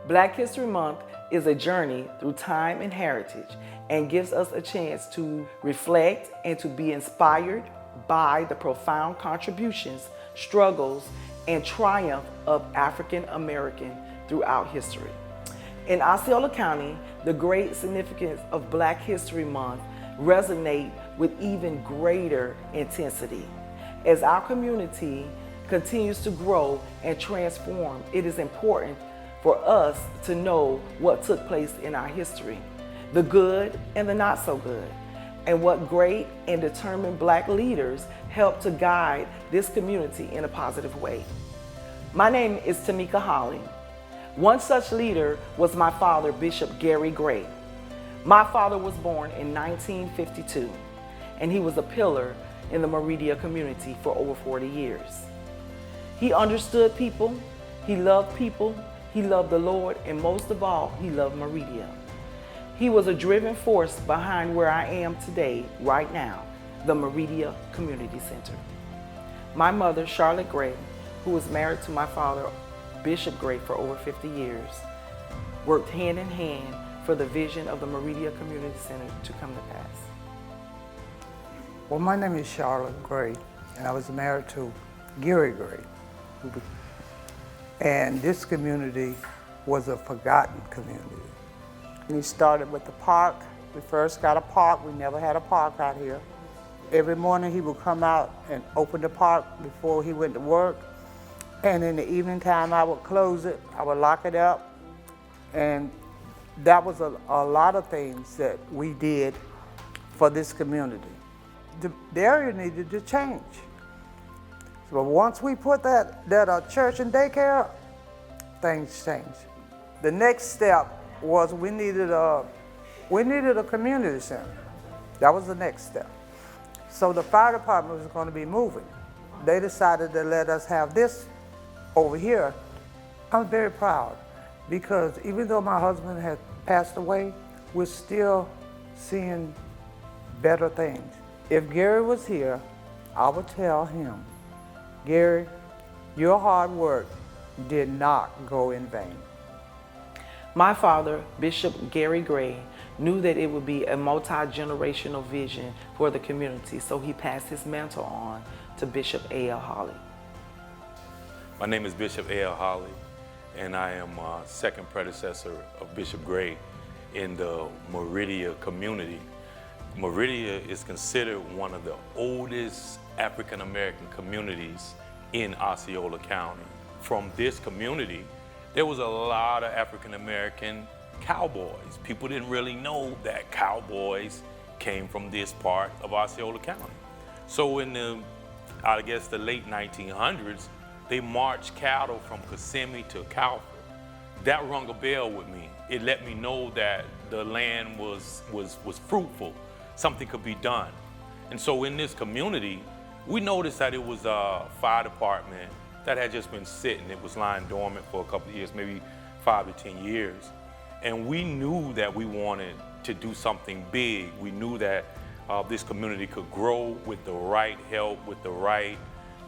Black History Month is a journey through time and heritage and gives us a chance to reflect and to be inspired by the profound contributions, struggles, and triumph of African American throughout history. In Osceola County, the great significance of Black History Month resonate with even greater intensity. As our community continues to grow and transform, it is important for us to know what took place in our history, the good and the not so good, and what great and determined Black leaders helped to guide this community in a positive way. My name is Tamika Holly. One such leader was my father, Bishop Gary Gray. My father was born in 1952, and he was a pillar in the Marydia community for over 40 years. He understood people, he loved people, he loved the Lord, and most of all, he loved Marydia. He was a driving force behind where I am today, right now, the Marydia Community Center. My mother, Charlotte Gray, who was married to my father, Bishop Gray, for over 50 years, worked hand in hand for the vision of the Marydia Community Center to come to pass. Well, my name is Charlotte Gray, and I was married to Gary Gray. And this community was a forgotten community. We started with the park. We first got a park. We never had a park out here. Every morning he would come out and open the park before he went to work. And in the evening time, I would close it. I would lock it up. And that was a lot of things that we did for this community. The area needed to change. So once we put that church and daycare, things changed. The next step was we needed a community center. That was the next step. So the fire department was going to be moving. They decided to let us have this over here. I'm very proud because even though my husband had passed away, we're still seeing better things. If Gary was here, I would tell him, Gary, your hard work did not go in vain. My father, Bishop Gary Gray, knew that it would be a multi-generational vision for the community, so he passed his mantle on to Bishop A.L. Holly. My name is Bishop A.L. Holly, and I am second predecessor of Bishop Gray in the Marydia community. Marydia is considered one of the oldest African-American communities in Osceola County. From this community, there was a lot of African-American cowboys. People didn't really know that cowboys came from this part of Osceola County. So in the, I guess, the late 1900s, they marched cattle from Kissimmee to Calvert. That rung a bell with me. It let me know that the land was fruitful. Something could be done. And so in this community, we noticed that it was a fire department that had just been sitting. It was lying dormant for a couple of years, maybe 5 to 10 years. And we knew that we wanted to do something big. We knew that this community could grow with the right help, with the right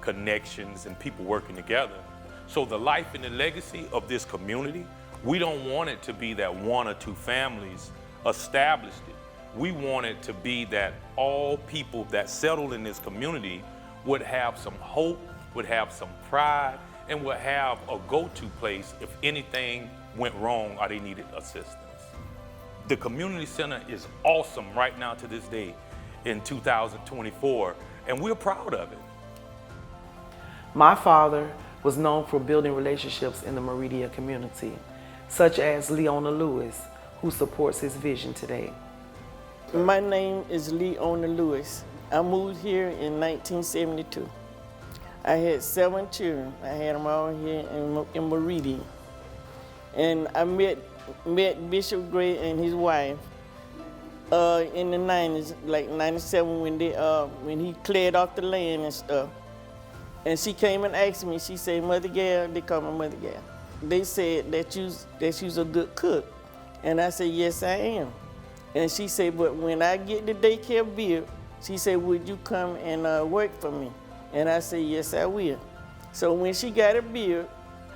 connections and people working together. So the life and the legacy of this community, we don't want it to be that 1 or 2 families established it. We want it to be that all people that settled in this community would have some hope, would have some pride, and would have a go-to place if anything went wrong or they needed assistance. The community center is awesome right now to this day in 2024, and we're proud of it. My father was known for building relationships in the Marydia community, such as Leeona Lewis, who supports his vision today. My name is Leeona Lewis. I moved here in 1972. I had 7 children. I had them all here in Marydia. And I met Bishop Gray and his wife in the 90s, like 97, when he cleared off the land and stuff. And she came and asked me, she said, Mother Gal, they call me Mother Gal. They said that you's a good cook. And I said, yes, I am. And she said, but when I get the daycare built, she said, would you come and work for me? And I said, yes, I will. So when she got it built,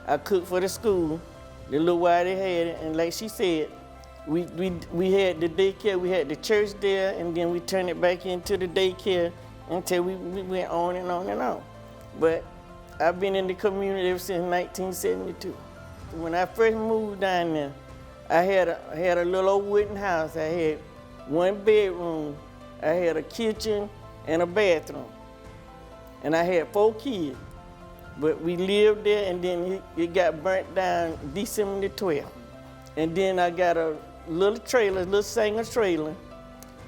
I cooked for the school. the little while they had it. And like she said, we had the daycare, we had the church there, and then we turned it back into the daycare until we went on and on and on. But I've been in the community ever since 1972. When I first moved down there, I had a little old wooden house. I had one bedroom, I had a kitchen and a bathroom. And I had 4 kids. But we lived there, and then it got burnt down December the 12th. And then I got a little trailer, little Sanger trailer.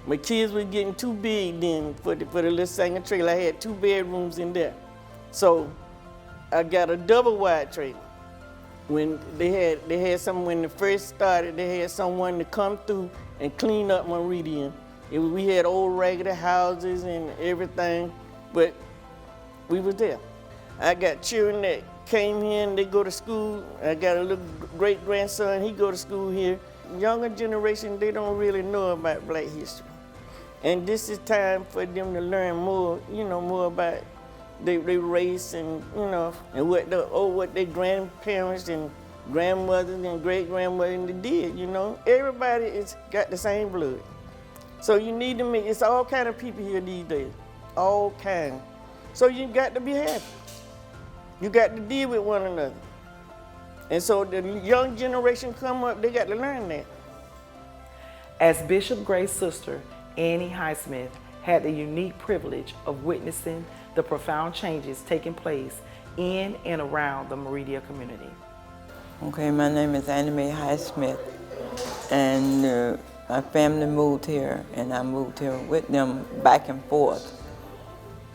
My kids were getting too big then for the little Sanger trailer. I had 2 bedrooms in there. So I got a double wide trailer. When they first started, they had someone to come through and clean up Marydia. We had old raggedy houses and everything, but we was there. I got children that came here and they go to school. I got a little great-grandson, he go to school here. Younger generation, they don't really know about Black history. And this is time for them to learn more, more about their race and, and what their grandparents and grandmothers and great-grandmothers did, Everybody is got the same blood. So you need to make, it's all kind of people here these days, all kind. So you got to be happy. You got to deal with one another. And so the young generation come up, they got to learn that. As Bishop Gray's sister, Annie Highsmith, had the unique privilege of witnessing the profound changes taking place in and around the Marydia community. Okay, my name is Annie Mae Highsmith, and my family moved here, and I moved here with them back and forth.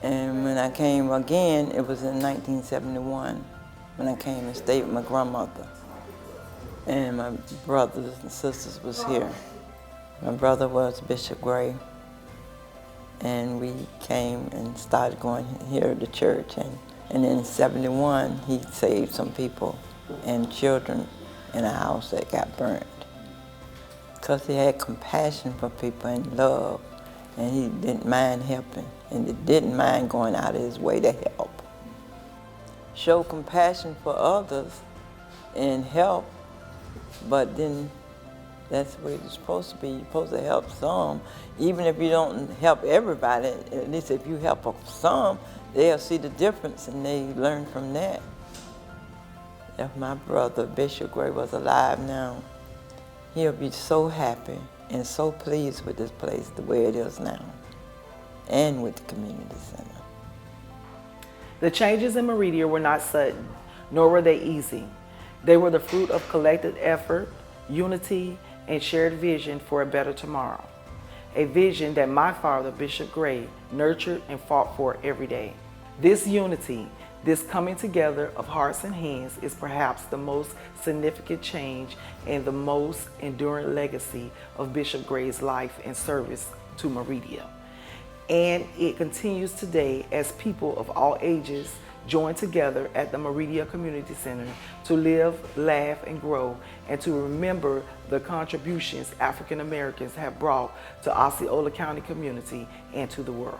And when I came again, it was in 1971, when I came and stayed with my grandmother. And my brothers and sisters was here. My brother was Bishop Gray, and we came and started going here to church. And in 71, he saved some people and children in a house that got burnt. Because he had compassion for people and love, and he didn't mind helping, and he didn't mind going out of his way to help. Show compassion for others and help, but then that's the way it's supposed to be. You're supposed to help some. Even if you don't help everybody, at least if you help some, they'll see the difference and they learn from that. If my brother, Bishop Gray, was alive now, he'll be so happy and so pleased with this place the way it is now, and with the community center. The changes in Marydia were not sudden, nor were they easy. They were the fruit of collective effort, unity, and shared vision for a better tomorrow. A vision that my father, Bishop Gray, nurtured and fought for every day. This unity, this coming together of hearts and hands, is perhaps the most significant change and the most enduring legacy of Bishop Gray's life and service to Marydia. And it continues today as people of all ages join together at the Marydia Community Center to live, laugh, and grow, and to remember the contributions African Americans have brought to Osceola County community and to the world.